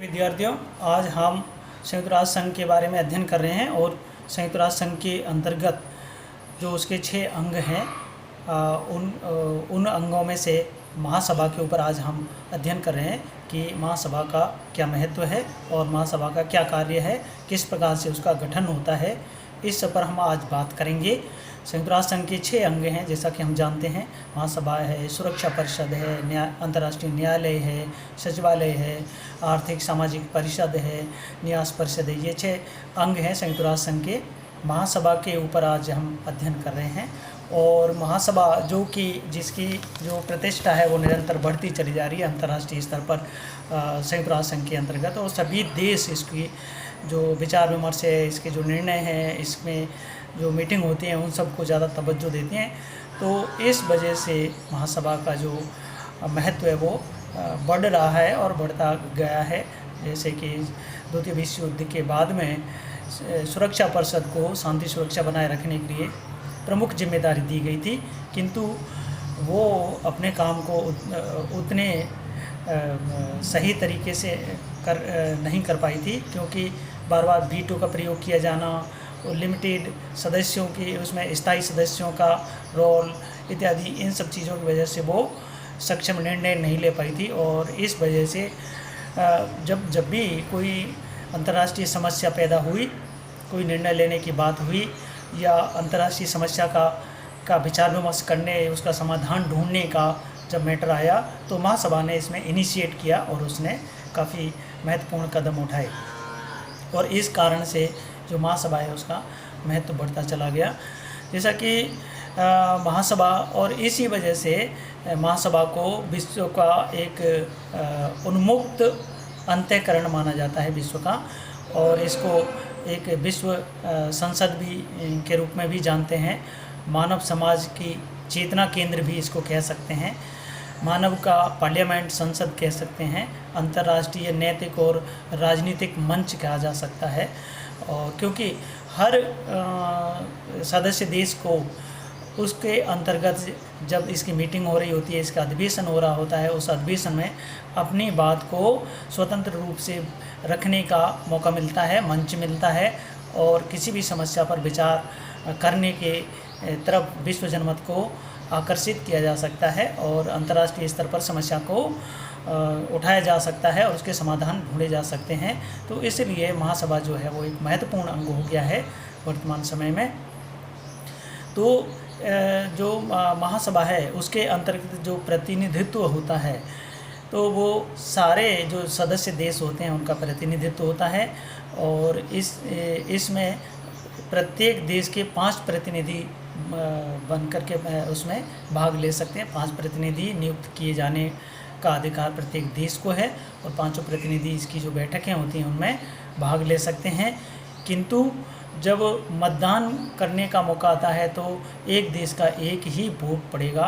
विद्यार्थियों, आज हम संयुक्त राष्ट्र संघ के बारे में अध्ययन कर रहे हैं और संयुक्त राष्ट्र संघ के अंतर्गत जो उसके 6 अंग हैं उन अंगों में से महासभा के ऊपर आज हम अध्ययन कर रहे हैं कि महासभा का क्या महत्व है और महासभा का क्या कार्य है, किस प्रकार से उसका गठन होता है, इस पर हम आज बात करेंगे। संयुक्त राष्ट्र संघ के 6 अंग हैं, जैसा कि हम जानते हैं। महासभा है, सुरक्षा परिषद है, अंतर्राष्ट्रीय न्यायालय है, सचिवालय है, आर्थिक सामाजिक परिषद है, न्यास परिषद है। ये 6 अंग हैं संयुक्त राष्ट्र संघ के। महासभा के ऊपर आज हम अध्ययन कर रहे हैं और महासभा जिसकी जो प्रतिष्ठा है वो निरंतर बढ़ती चली जा रही है अंतर्राष्ट्रीय स्तर पर संयुक्त राष्ट्र संघ के अंतर्गत। और सभी देश इसकी जो विचार विमर्श है, इसके जो निर्णय हैं, इसमें जो मीटिंग होती हैं, उन सबको ज़्यादा तवज्जो देते हैं। तो इस वजह से महासभा का जो महत्व है वो बढ़ रहा है और बढ़ता गया है। जैसे कि द्वितीय विश्व युद्ध के बाद में सुरक्षा परिषद को शांति सुरक्षा बनाए रखने के लिए प्रमुख जिम्मेदारी दी गई थी, किंतु वो अपने काम को उतने सही तरीके से नहीं कर पाई थी, क्योंकि बार बार वीटो का प्रयोग किया जाना और लिमिटेड सदस्यों की, उसमें स्थायी सदस्यों का रोल इत्यादि, इन सब चीज़ों की वजह से वो सक्षम निर्णय नहीं ले पाई थी। और इस वजह से जब भी कोई अंतर्राष्ट्रीय समस्या पैदा हुई, कोई निर्णय लेने की बात हुई या अंतर्राष्ट्रीय समस्या का विचार विमर्श करने, उसका समाधान ढूंढने का जब मैटर आया, तो महासभा ने इसमें इनिशिएट किया और उसने काफ़ी महत्वपूर्ण कदम उठाए। और इस कारण से जो महासभा है उसका महत्व बढ़ता चला गया। जैसा कि महासभा, और इसी वजह से महासभा को विश्व का एक उन्मुक्त अंतःकरण माना जाता है विश्व का, और इसको एक विश्व संसद भी के रूप में भी जानते हैं। मानव समाज की चेतना केंद्र भी इसको कह सकते हैं, मानव का पार्लियामेंट, संसद कह सकते हैं, अंतर्राष्ट्रीय नैतिक और राजनीतिक मंच कहा जा सकता है। और क्योंकि हर सदस्य देश को उसके अंतर्गत जब इसकी मीटिंग हो रही होती है, इसका अधिवेशन हो रहा होता है, उस अधिवेशन में अपनी बात को स्वतंत्र रूप से रखने का मौका मिलता है, मंच मिलता है, और किसी भी समस्या पर विचार करने के तरफ विश्व जनमत को आकर्षित किया जा सकता है और अंतर्राष्ट्रीय स्तर पर समस्या को उठाया जा सकता है और उसके समाधान ढूंढे जा सकते हैं। तो इसलिए महासभा जो है वो एक महत्वपूर्ण अंग हो गया है वर्तमान समय में। तो जो महासभा है उसके अंतर्गत जो प्रतिनिधित्व होता है, तो वो सारे जो सदस्य देश होते हैं उनका प्रतिनिधित्व होता है, और इसमें प्रत्येक देश के 5 प्रतिनिधि बन कर के उसमें भाग ले सकते हैं। 5 प्रतिनिधि नियुक्त किए जाने का अधिकार प्रत्येक देश को है, और 5 प्रतिनिधि इसकी जो बैठकें होती हैं उनमें भाग ले सकते हैं। किंतु जब मतदान करने का मौका आता है तो एक देश का एक ही वोट पड़ेगा।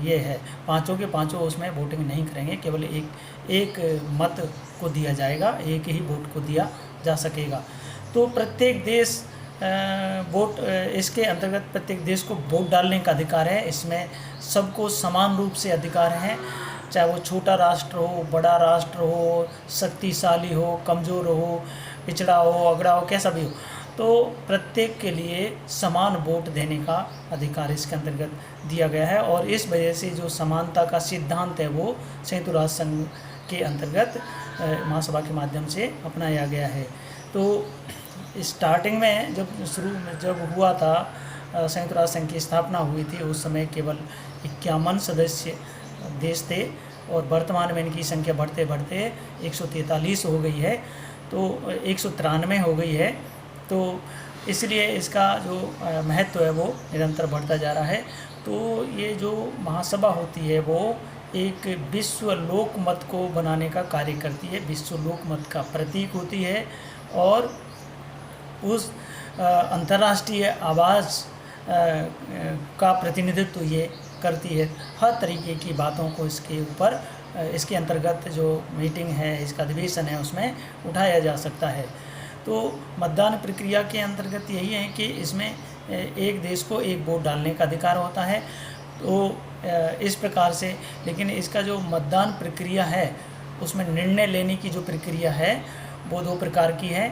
ये है, 5 के 5 उसमें वोटिंग नहीं करेंगे, केवल एक मत को दिया जाएगा, एक ही वोट को दिया जा सकेगा। तो प्रत्येक देश वोट, इसके अंतर्गत प्रत्येक देश को वोट डालने का अधिकार है। इसमें सबको समान रूप से अधिकार है, चाहे वो छोटा राष्ट्र हो, बड़ा राष्ट्र हो, शक्तिशाली हो, कमज़ोर हो, पिछड़ा हो, अगड़ा हो, कैसा भी हो, तो प्रत्येक के लिए समान वोट देने का अधिकार इसके अंतर्गत दिया गया है। और इस वजह से जो समानता का सिद्धांत है वो संयुक्त राष्ट्र संघ के अंतर्गत महासभा के माध्यम से अपनाया गया है। तो स्टार्टिंग में जब हुआ था, संयुक्त राष्ट्र संघ की स्थापना हुई थी, उस समय केवल 51 सदस्य देश थे, और वर्तमान में इनकी संख्या बढ़ते बढ़ते 143 हो गई है, तो 193 हो गई है। तो इसलिए इसका जो महत्व है वो निरंतर बढ़ता जा रहा है। तो ये जो महासभा होती है वो एक विश्व लोकमत को बनाने का कार्य करती है, विश्व लोकमत का प्रतीक होती है, और उस अंतर्राष्ट्रीय आवाज़ का प्रतिनिधित्व ये करती है। हर तरीके की बातों को इसके ऊपर, इसके अंतर्गत जो मीटिंग है, इसका अधिवेशन है, उसमें उठाया जा सकता है। तो मतदान प्रक्रिया के अंतर्गत यही है कि इसमें एक देश को एक वोट डालने का अधिकार होता है। तो इस प्रकार से, लेकिन इसका जो मतदान प्रक्रिया है उसमें निर्णय लेने की जो प्रक्रिया है वो 2 प्रकार की है।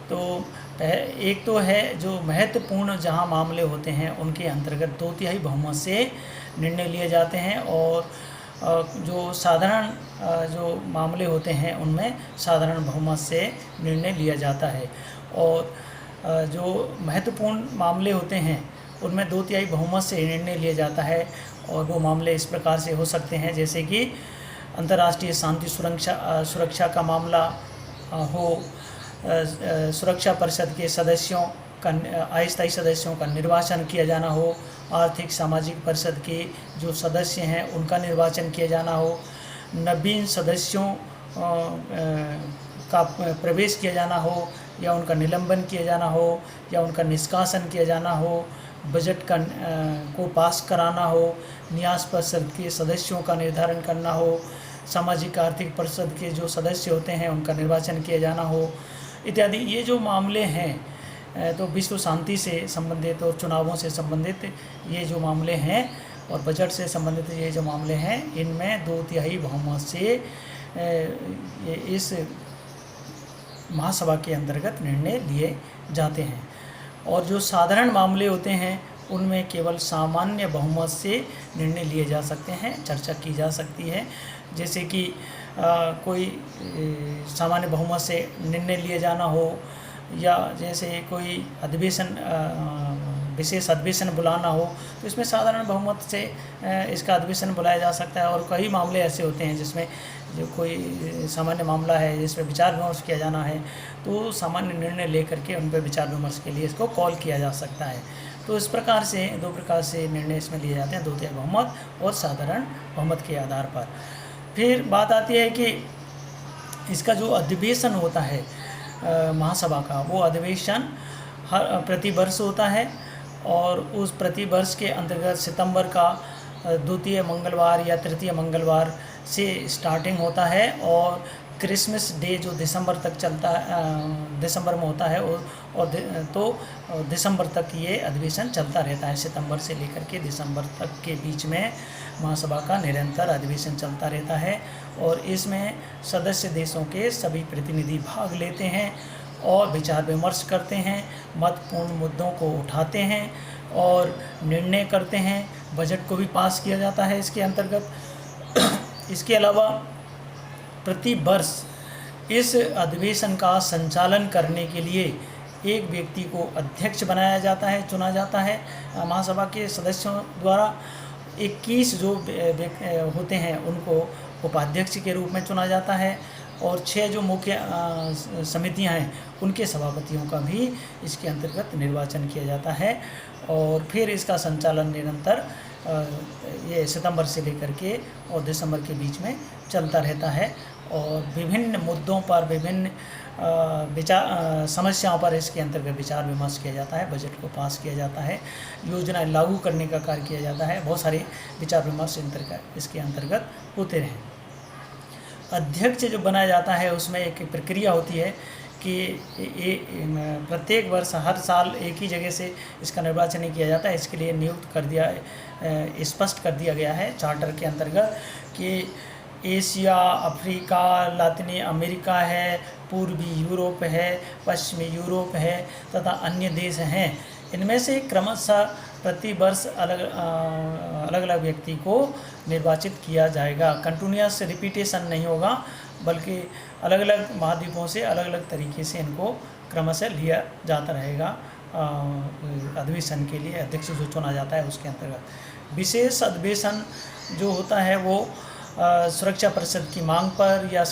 तो एक तो है जो महत्वपूर्ण जहाँ मामले होते हैं उनके अंतर्गत 2/3 बहुमत से निर्णय लिए जाते हैं, और जो साधारण जो मामले होते हैं उनमें साधारण बहुमत से निर्णय लिया जाता है। और जो महत्वपूर्ण मामले होते हैं उनमें 2/3 बहुमत से निर्णय लिया जाता है, और वो मामले इस प्रकार से हो सकते हैं जैसे कि अंतर्राष्ट्रीय शांति सुरक्षा का मामला हो, सुरक्षा परिषद के सदस्यों का अस्थायी सदस्यों का निर्वाचन किया जाना हो, आर्थिक सामाजिक परिषद के जो सदस्य हैं उनका निर्वाचन किया जाना हो, नवीन सदस्यों का प्रवेश किया जाना हो, या उनका निलंबन किया जाना हो, या उनका निष्कासन किया जाना हो, बजट का को पास कराना हो, न्यास परिषद के सदस्यों का निर्धारण करना हो, सामाजिक आर्थिक परिषद के जो सदस्य होते हैं उनका निर्वाचन किया जाना हो इत्यादि। ये जो मामले हैं तो विश्व शांति से संबंधित और चुनावों से संबंधित ये जो मामले हैं और बजट से संबंधित ये जो मामले हैं, इनमें 2/3 बहुमत से इस महासभा के अंतर्गत निर्णय लिए जाते हैं। और जो साधारण मामले होते हैं उनमें केवल सामान्य बहुमत से निर्णय लिए जा सकते हैं, चर्चा की जा सकती है। जैसे कि कोई सामान्य बहुमत से निर्णय लिए जाना हो, या जैसे कोई अधिवेशन विशेष अधिवेशन बुलाना हो, तो इसमें साधारण बहुमत से इसका अधिवेशन बुलाया जा सकता है। और कई मामले ऐसे होते हैं जिसमें जो कोई सामान्य मामला है जिसमें विचार विमर्श किया जाना है, तो सामान्य निर्णय लेकर के उन पर विचार विमर्श के लिए इसको कॉल किया जा सकता है। तो इस प्रकार से 2 प्रकार से निर्णय इसमें लिए जाते हैं, 2/3 बहुमत और साधारण बहुमत के आधार पर। फिर बात आती है कि इसका जो अधिवेशन होता है महासभा का, वो अधिवेशन हर प्रति वर्ष होता है, और उस प्रति वर्ष के अंतर्गत सितंबर का 2 मंगलवार या 3 मंगलवार से स्टार्टिंग होता है, और क्रिसमस डे जो दिसंबर तक चलता दिसंबर में होता है, तो दिसंबर तक ये अधिवेशन चलता रहता है। सितंबर से लेकर के दिसंबर तक के बीच में महासभा का निरंतर अधिवेशन चलता रहता है, और इसमें सदस्य देशों के सभी प्रतिनिधि भाग लेते हैं और विचार विमर्श करते हैं, महत्वपूर्ण मुद्दों को उठाते हैं और निर्णय करते हैं। बजट को भी पास किया जाता है इसके अंतर्गत। इसके अलावा प्रति वर्ष इस अधिवेशन का संचालन करने के लिए एक व्यक्ति को अध्यक्ष बनाया जाता है, चुना जाता है महासभा के सदस्यों द्वारा। 21 जो होते हैं उनको उपाध्यक्ष के रूप में चुना जाता है, और 6 जो मुख्य समितियां हैं उनके सभापतियों का भी इसके अंतर्गत निर्वाचन किया जाता है। और फिर इसका संचालन निरंतर ये सितंबर से लेकर के और दिसंबर के बीच में चलता रहता है, और विभिन्न मुद्दों पर विभिन्न समस्याओं पर इसके अंतर्गत विचार विमर्श किया जाता है, बजट को पास किया जाता है, योजनाएं लागू करने का कार्य किया जाता है। बहुत सारे विचार विमर्श इसके अंतर्गत होते हैं। अध्यक्ष जो बनाया जाता है उसमें एक प्रक्रिया होती है कि प्रत्येक वर्ष हर साल एक ही जगह से इसका निर्वाचन नहीं किया जाता है। इसके लिए नियुक्त कर दिया स्पष्ट कर दिया गया है चार्टर के अंतर्गत कि एशिया, अफ्रीका, लातिनी अमेरिका है, पूर्वी यूरोप है, पश्चिमी यूरोप है तथा अन्य देश हैं। इनमें से क्रमशः प्रति वर्ष अलग अलग व्यक्ति को निर्वाचित किया जाएगा। कंटिन्यूअस रिपीटेशन नहीं होगा, बल्कि अलग अलग महाद्वीपों से अलग अलग तरीके से इनको क्रमशः लिया जाता रहेगा। अधिवेशन के लिए अध्यक्ष जो चुना जाता है उसके अंतर्गत विशेष अधिवेशन जो होता है वो सुरक्षा परिषद की मांग पर या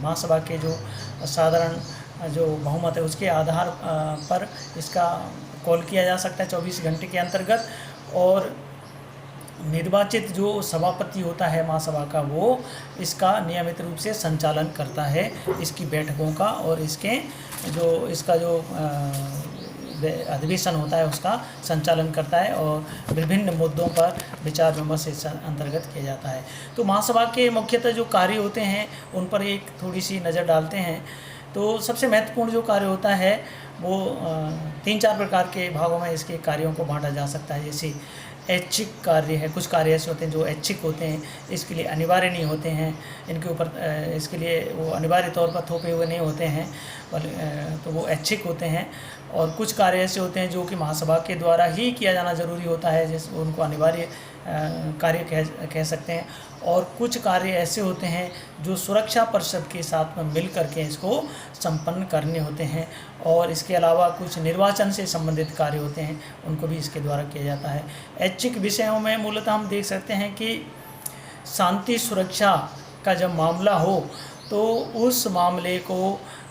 महासभा के जो साधारण जो बहुमत है उसके आधार पर इसका कॉल किया जा सकता है 24 घंटे के अंतर्गत। और निर्वाचित जो सभापति होता है महासभा का वो इसका नियमित रूप से संचालन करता है, इसकी बैठकों का, और इसका जो अधिवेशन होता है उसका संचालन करता है, और विभिन्न मुद्दों पर विचार विमर्श इस अंतर्गत किया जाता है। तो महासभा के मुख्यतः जो कार्य होते हैं उन पर एक थोड़ी सी नज़र डालते हैं। तो सबसे महत्वपूर्ण जो कार्य होता है वो 3-4 प्रकार के भागों में इसके कार्यों को बांटा जा सकता है। जैसे ऐच्छिक कार्य है। कुछ कार्य ऐसे होते हैं जो ऐच्छिक होते हैं, इसके लिए अनिवार्य नहीं होते हैं, इनके ऊपर इसके लिए वो अनिवार्य तौर पर थोपे हुए नहीं होते हैं, तो वो ऐच्छिक होते हैं। और कुछ कार्य ऐसे होते हैं जो कि महासभा के द्वारा ही किया जाना ज़रूरी होता है, जैसे उनको अनिवार्य कार्य कह सकते हैं। और कुछ कार्य ऐसे होते हैं जो सुरक्षा परिषद के साथ में मिल करके इसको संपन्न करने होते हैं। और इसके अलावा कुछ निर्वाचन से संबंधित कार्य होते हैं, उनको भी इसके द्वारा किया जाता है। ऐच्छिक विषयों में मूलतः हम देख सकते हैं कि शांति सुरक्षा का जब मामला हो तो उस मामले को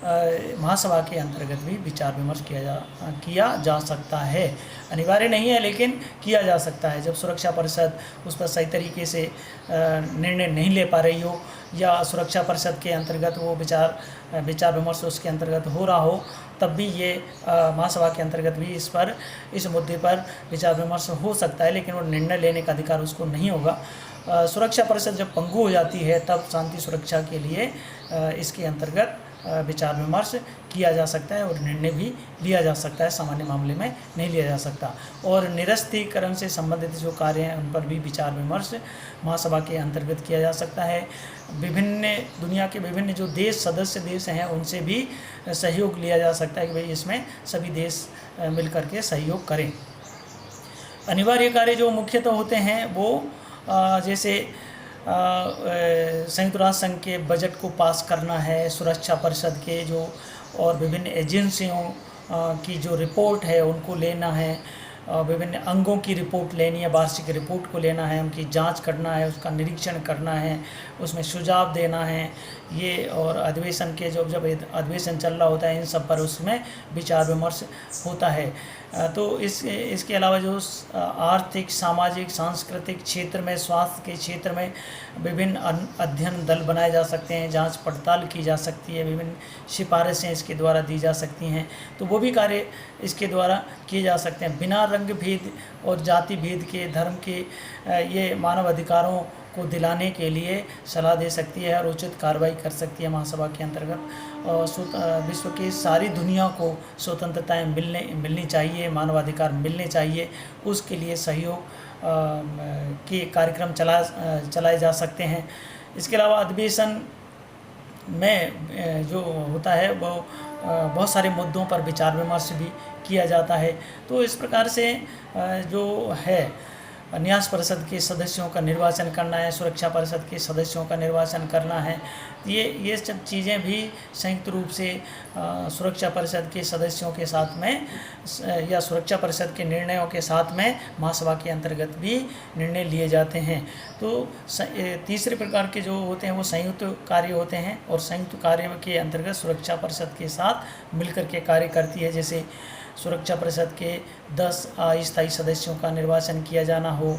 महासभा के अंतर्गत भी विचार विमर्श किया जा सकता है। अनिवार्य नहीं है, लेकिन किया जा सकता है। जब सुरक्षा परिषद उस पर सही तरीके से निर्णय नहीं ले पा रही हो, या सुरक्षा परिषद के अंतर्गत वो विचार विमर्श उसके अंतर्गत हो रहा हो, तब भी ये महासभा के अंतर्गत भी इस मुद्दे पर विचार विमर्श हो सकता है, लेकिन वो निर्णय लेने का अधिकार उसको नहीं होगा। सुरक्षा परिषद जब पंगु हो जाती है तब शांति सुरक्षा के लिए इसके अंतर्गत विचार विमर्श किया जा सकता है और निर्णय भी लिया जा सकता है। सामान्य मामले में नहीं लिया जा सकता। और निरस्तीकरण से संबंधित जो कार्य हैं उन पर भी विचार विमर्श महासभा के अंतर्गत किया जा सकता है। दुनिया के विभिन्न जो सदस्य देश हैं उनसे भी सहयोग लिया जा सकता है कि भाई इसमें सभी देश मिल करके सहयोग करें। अनिवार्य कार्य जो मुख्यतः होते हैं वो जैसे संयुक्त राष्ट्र संघ के बजट को पास करना है, सुरक्षा परिषद के जो और विभिन्न एजेंसियों की जो रिपोर्ट है उनको लेना है, विभिन्न अंगों की रिपोर्ट लेनी है, वार्षिक रिपोर्ट को लेना है, उनकी जांच करना है, उसका निरीक्षण करना है, उसमें सुझाव देना है ये। और अधिवेशन के जब अधिवेशन चल रहा होता है इन सब पर उसमें विचार विमर्श होता है। तो इसके अलावा जो आर्थिक, सामाजिक, सांस्कृतिक क्षेत्र में, स्वास्थ्य के क्षेत्र में विभिन्न अध्ययन दल बनाए जा सकते हैं, जांच पड़ताल की जा सकती है, विभिन्न सिफारिशें इसके द्वारा दी जा सकती हैं, तो वो भी कार्य इसके द्वारा किए जा सकते हैं। बिना रंग भेद और जाति भेद के, धर्म के ये मानव अधिकारों को दिलाने के लिए सलाह दे सकती है और उचित कार्रवाई कर सकती है महासभा के अंतर्गत। और विश्व की सारी दुनिया को स्वतंत्रताएं मिलनी चाहिए, मानवाधिकार मिलने चाहिए, उसके लिए सहयोग के कार्यक्रम चलाए जा सकते हैं। इसके अलावा अधिवेशन में जो होता है वो बहुत सारे मुद्दों पर विचार विमर्श भी किया जाता है। तो इस प्रकार से जो है न्यास परिषद के सदस्यों का निर्वाचन करना है, सुरक्षा परिषद के सदस्यों का निर्वाचन करना है, ये सब चीज़ें भी संयुक्त रूप से सुरक्षा परिषद के सदस्यों के साथ में या सुरक्षा परिषद के निर्णयों के साथ में महासभा के अंतर्गत भी निर्णय लिए जाते हैं। तो तीसरे प्रकार के जो होते हैं वो संयुक्त कार्य होते हैं, और संयुक्त कार्य के अंतर्गत सुरक्षा परिषद के साथ मिलकर के कार्य करती है। जैसे सुरक्षा परिषद के 10 अस्थायी सदस्यों का निर्वाचन किया जाना हो,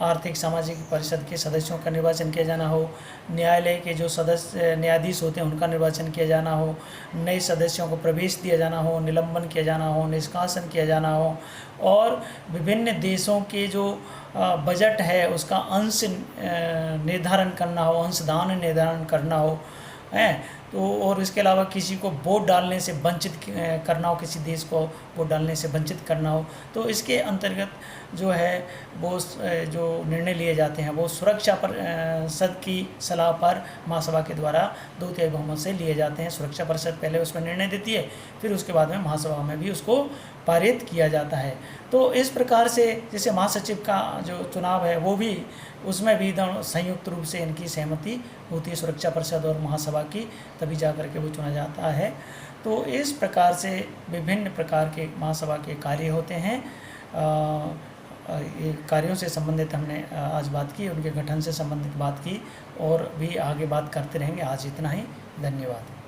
आर्थिक सामाजिक परिषद के सदस्यों का निर्वाचन किया जाना हो, न्यायालय के जो न्यायाधीश होते हैं उनका निर्वाचन किया जाना हो, नए सदस्यों को प्रवेश दिया जाना हो, निलंबन किया जाना हो, निष्कासन किया जाना हो, और विभिन्न देशों के जो बजट है उसका अंश निर्धारण करना हो, अंशदान निर्धारण करना हो है। तो और इसके अलावा किसी को वोट डालने से वंचित करना हो, किसी देश को वोट डालने से वंचित करना हो, तो इसके अंतर्गत जो है वो जो निर्णय लिए जाते हैं वो सुरक्षा परिषद की सलाह पर महासभा के द्वारा 2/3 बहुमत से लिए जाते हैं। सुरक्षा परिषद पहले उस पर निर्णय देती है, फिर उसके बाद में महासभा में भी उसको पारित किया जाता है। तो इस प्रकार से जैसे महासचिव का जो चुनाव है वो भी, उसमें भी संयुक्त रूप से इनकी सहमति होती है सुरक्षा परिषद और महासभा की, तभी जा कर के वो चुना जाता है। तो इस प्रकार से विभिन्न प्रकार के महासभा के कार्य होते हैं। ये कार्यों से संबंधित हमने आज बात की, उनके गठन से संबंधित बात की, और भी आगे बात करते रहेंगे। आज इतना ही, धन्यवाद।